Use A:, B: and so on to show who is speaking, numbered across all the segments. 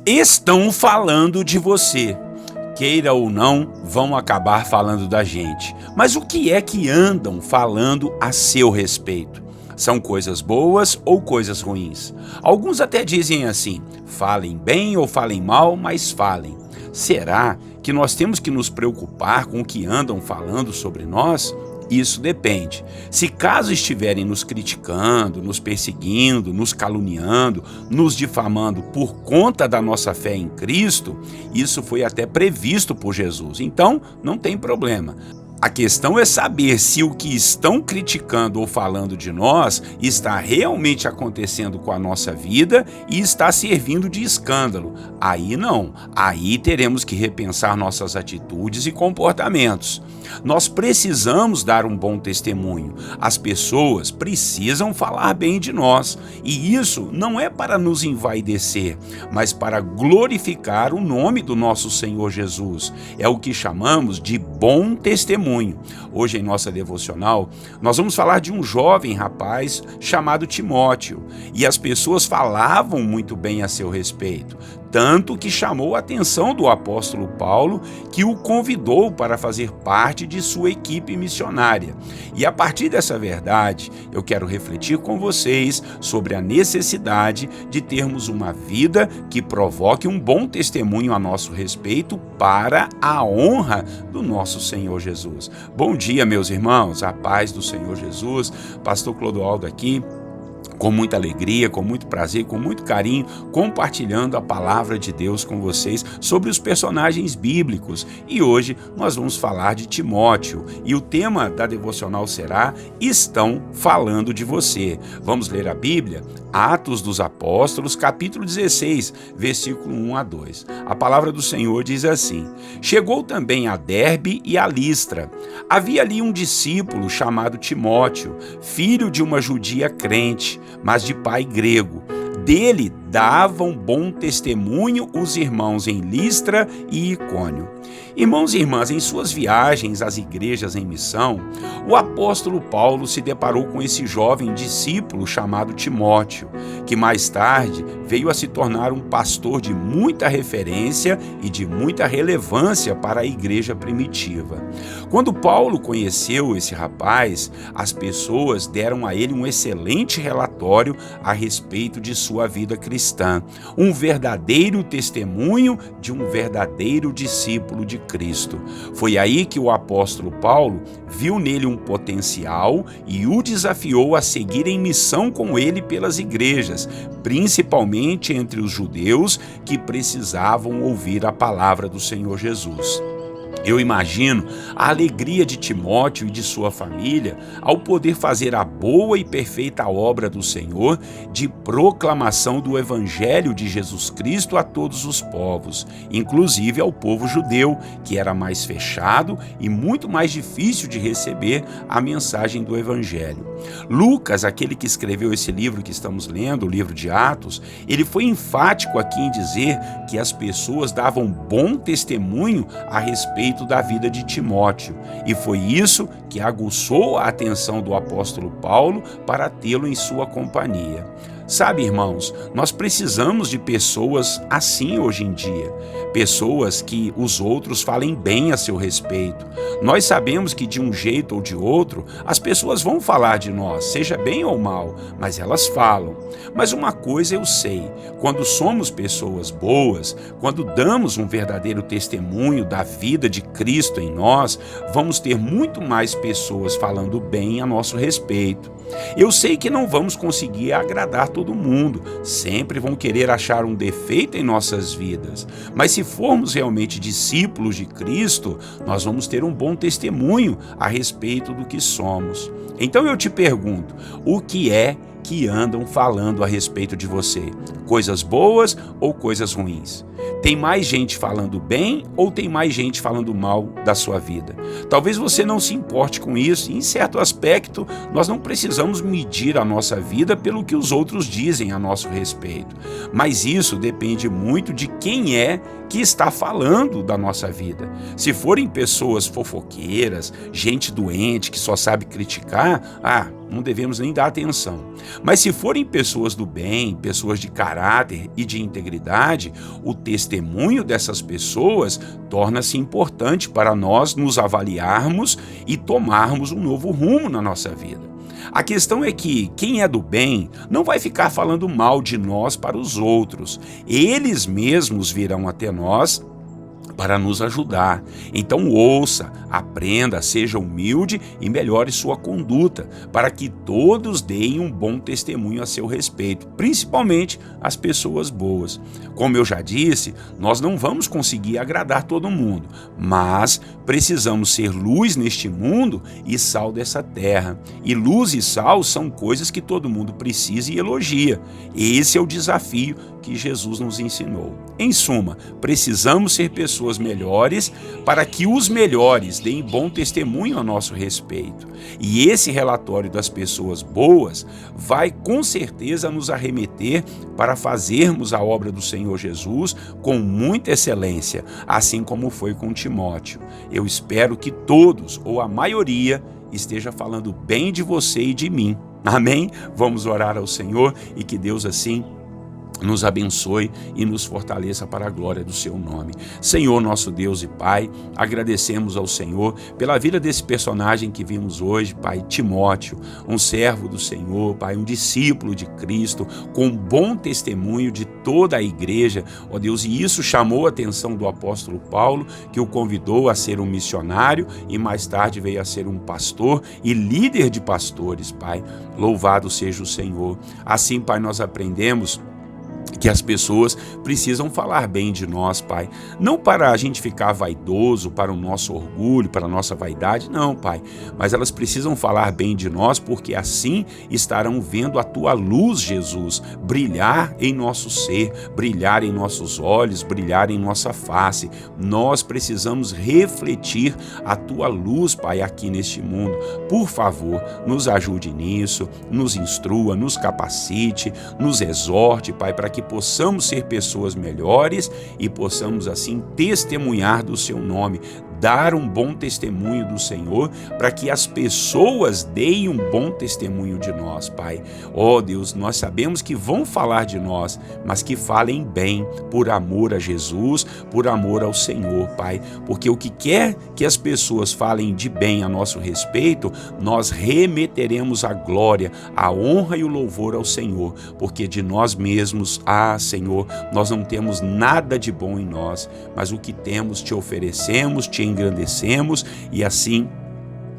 A: Estão falando de você. Queira ou não, vão acabar falando da gente. Mas o que é que andam falando a seu respeito? São coisas boas ou coisas ruins? Alguns até dizem assim: falem bem ou falem mal, mas falem. Será que nós temos que nos preocupar com o que andam falando sobre nós? Isso depende. Se caso estiverem nos criticando, nos perseguindo, nos caluniando, nos difamando por conta da nossa fé em Cristo, isso foi até previsto por Jesus. Então, não tem problema. A questão é saber se o que estão criticando ou falando de nós está realmente acontecendo com a nossa vida e está servindo de escândalo. Aí não, aí teremos que repensar nossas atitudes e comportamentos. Nós precisamos dar um bom testemunho. As pessoas precisam falar bem de nós. E isso não é para nos envaidecer, mas para glorificar o nome do nosso Senhor Jesus. É o que chamamos de bom testemunho. Hoje, em nossa devocional, nós vamos falar de um jovem rapaz chamado Timóteo. E as pessoas falavam muito bem a seu respeito, tanto que chamou a atenção do apóstolo Paulo, que o convidou para fazer parte de sua equipe missionária. E a partir dessa verdade, eu quero refletir com vocês sobre a necessidade de termos uma vida que provoque um bom testemunho a nosso respeito para a honra do nosso Senhor Jesus. Bom dia, meus irmãos, a paz do Senhor Jesus. Pastor Clodoaldo aqui, com muita alegria, com muito prazer, com muito carinho, compartilhando a palavra de Deus com vocês sobre os personagens bíblicos. E hoje nós vamos falar de Timóteo. E o tema da devocional será: Estão falando de você. Vamos ler a Bíblia? Atos dos Apóstolos, capítulo 16, versículo 1 a 2. A palavra do Senhor diz assim: Chegou também a Derbe e a Listra. Havia ali um discípulo chamado Timóteo, filho de uma judia crente, mas de pai grego. Dele davam bom testemunho os irmãos em Listra e Icônio. Irmãos e irmãs, em suas viagens às igrejas em missão, o apóstolo Paulo se deparou com esse jovem discípulo chamado Timóteo, que mais tarde veio a se tornar um pastor de muita referência e de muita relevância para a igreja primitiva. Quando Paulo conheceu esse rapaz, as pessoas deram a ele um excelente relatório a respeito de sua vida cristã, um verdadeiro testemunho de um verdadeiro discípulo de Cristo. Foi aí que o apóstolo Paulo viu nele um potencial e o desafiou a seguir em missão com ele pelas igrejas, principalmente entre os judeus que precisavam ouvir a palavra do Senhor Jesus. Eu imagino a alegria de Timóteo e de sua família ao poder fazer a boa e perfeita obra do Senhor de proclamação do Evangelho de Jesus Cristo a todos os povos, inclusive ao povo judeu, que era mais fechado e muito mais difícil de receber a mensagem do Evangelho. Lucas, aquele que escreveu esse livro que estamos lendo, o livro de Atos, ele foi enfático aqui em dizer que as pessoas davam bom testemunho a respeito da vida de Timóteo, e foi isso que aguçou a atenção do apóstolo Paulo para tê-lo em sua companhia. Sabe, irmãos, nós precisamos de pessoas assim hoje em dia, pessoas que os outros falem bem a seu respeito. Nós sabemos que de um jeito ou de outro, as pessoas vão falar de nós, seja bem ou mal, mas elas falam. Mas uma coisa eu sei, quando somos pessoas boas, quando damos um verdadeiro testemunho da vida de Cristo em nós, vamos ter muito mais pessoas falando bem a nosso respeito. Eu sei que não vamos conseguir agradar todo mundo, sempre vão querer achar um defeito em nossas vidas, mas se formos realmente discípulos de Cristo, nós vamos ter um bom testemunho a respeito do que somos. Então eu te pergunto, o que é que andam falando a respeito de você? Coisas boas ou coisas ruins? Tem mais gente falando bem ou tem mais gente falando mal da sua vida? Talvez você não se importe com isso e, em certo aspecto, nós não precisamos medir a nossa vida pelo que os outros dizem a nosso respeito. Mas isso depende muito de quem é que está falando da nossa vida. Se forem pessoas fofoqueiras, gente doente que só sabe criticar, não devemos nem dar atenção. Mas se forem pessoas do bem, pessoas de caráter e de integridade, o testemunho dessas pessoas torna-se importante para nós nos avaliarmos e tomarmos um novo rumo na nossa vida. A questão é que quem é do bem não vai ficar falando mal de nós para os outros. Eles mesmos virão até nós para nos ajudar. Então ouça, aprenda, seja humilde e melhore sua conduta, para que todos deem um bom testemunho a seu respeito, principalmente as pessoas boas. Como eu já disse, nós não vamos conseguir agradar todo mundo, mas precisamos ser luz neste mundo e sal dessa terra. E luz e sal são coisas que todo mundo precisa e elogia. Esse é o desafio que Jesus nos ensinou. Em suma, precisamos ser pessoas melhores para que os melhores deem bom testemunho a nosso respeito. E esse relatório das pessoas boas vai com certeza nos arremeter para fazermos a obra do Senhor Jesus com muita excelência, assim como foi com Timóteo. Eu espero que todos, ou a maioria, esteja falando bem de você e de mim. Amém? Vamos orar ao Senhor e que Deus assim nos abençoe e nos fortaleça para a glória do seu nome. Senhor, nosso Deus e Pai, agradecemos ao Senhor pela vida desse personagem que vimos hoje, Pai, Timóteo, um servo do Senhor, Pai, um discípulo de Cristo, com bom testemunho de toda a igreja, ó Deus, e isso chamou a atenção do apóstolo Paulo, que o convidou a ser um missionário e mais tarde veio a ser um pastor e líder de pastores, Pai. Louvado seja o Senhor. Assim, Pai, nós aprendemos que as pessoas precisam falar bem de nós, Pai. Não para a gente ficar vaidoso, para o nosso orgulho, para a nossa vaidade, não, Pai. Mas elas precisam falar bem de nós, porque assim estarão vendo a Tua luz, Jesus, brilhar em nosso ser, brilhar em nossos olhos, brilhar em nossa face. Nós precisamos refletir a Tua luz, Pai, aqui neste mundo. Por favor, nos ajude nisso, nos instrua, nos capacite, nos exorte, Pai, para que possamos ser pessoas melhores e possamos assim testemunhar do Seu nome, dar um bom testemunho do Senhor, para que as pessoas deem um bom testemunho de nós, Pai. Ó Deus, nós sabemos que vão falar de nós, mas que falem bem, por amor a Jesus, por amor ao Senhor, Pai, porque o que quer que as pessoas falem de bem a nosso respeito, nós remeteremos a glória, a honra e o louvor ao Senhor, porque de nós mesmos, Senhor, nós não temos nada de bom em nós, mas o que temos te oferecemos, te engrandecemos e assim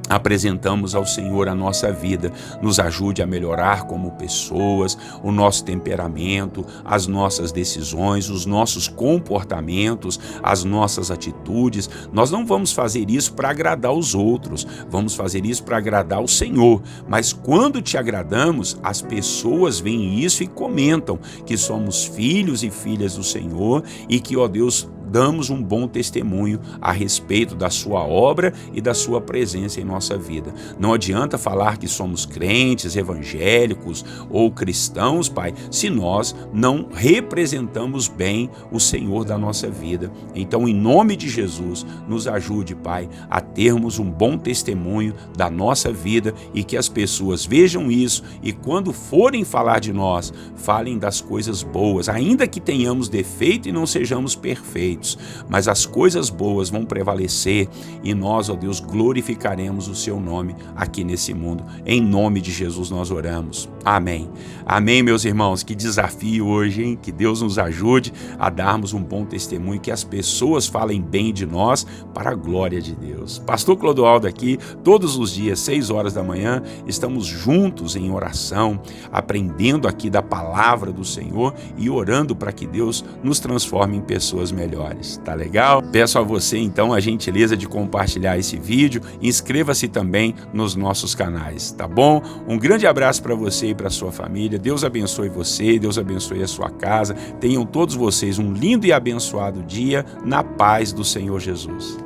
A: apresentamos ao Senhor a nossa vida. Nos ajude a melhorar como pessoas, o nosso temperamento, as nossas decisões, os nossos comportamentos, as nossas atitudes. Nós não vamos fazer isso para agradar os outros, vamos fazer isso para agradar o Senhor. Mas quando te agradamos, as pessoas veem isso e comentam que somos filhos e filhas do Senhor e que, ó Deus, damos um bom testemunho a respeito da sua obra e da sua presença em nossa vida. Não adianta falar que somos crentes, evangélicos ou cristãos, Pai, se nós não representamos bem o Senhor da nossa vida. Então, em nome de Jesus, nos ajude, Pai, a termos um bom testemunho da nossa vida e que as pessoas vejam isso e quando forem falar de nós, falem das coisas boas, ainda que tenhamos defeito e não sejamos perfeitos. Mas as coisas boas vão prevalecer e nós, ó Deus, glorificaremos o Seu nome aqui nesse mundo. Em nome de Jesus nós oramos. Amém. Amém, meus irmãos. Que desafio hoje, hein? Que Deus nos ajude a darmos um bom testemunho, que as pessoas falem bem de nós para a glória de Deus. Pastor Clodoaldo aqui, todos os dias, 6 horas da manhã, estamos juntos em oração, aprendendo aqui da palavra do Senhor e orando para que Deus nos transforme em pessoas melhores. Tá legal? Peço a você então a gentileza de compartilhar esse vídeo, inscreva-se também nos nossos canais, tá bom? Um grande abraço para você e para sua família. Deus abençoe você, Deus abençoe a sua casa. Tenham todos vocês um lindo e abençoado dia na paz do Senhor Jesus.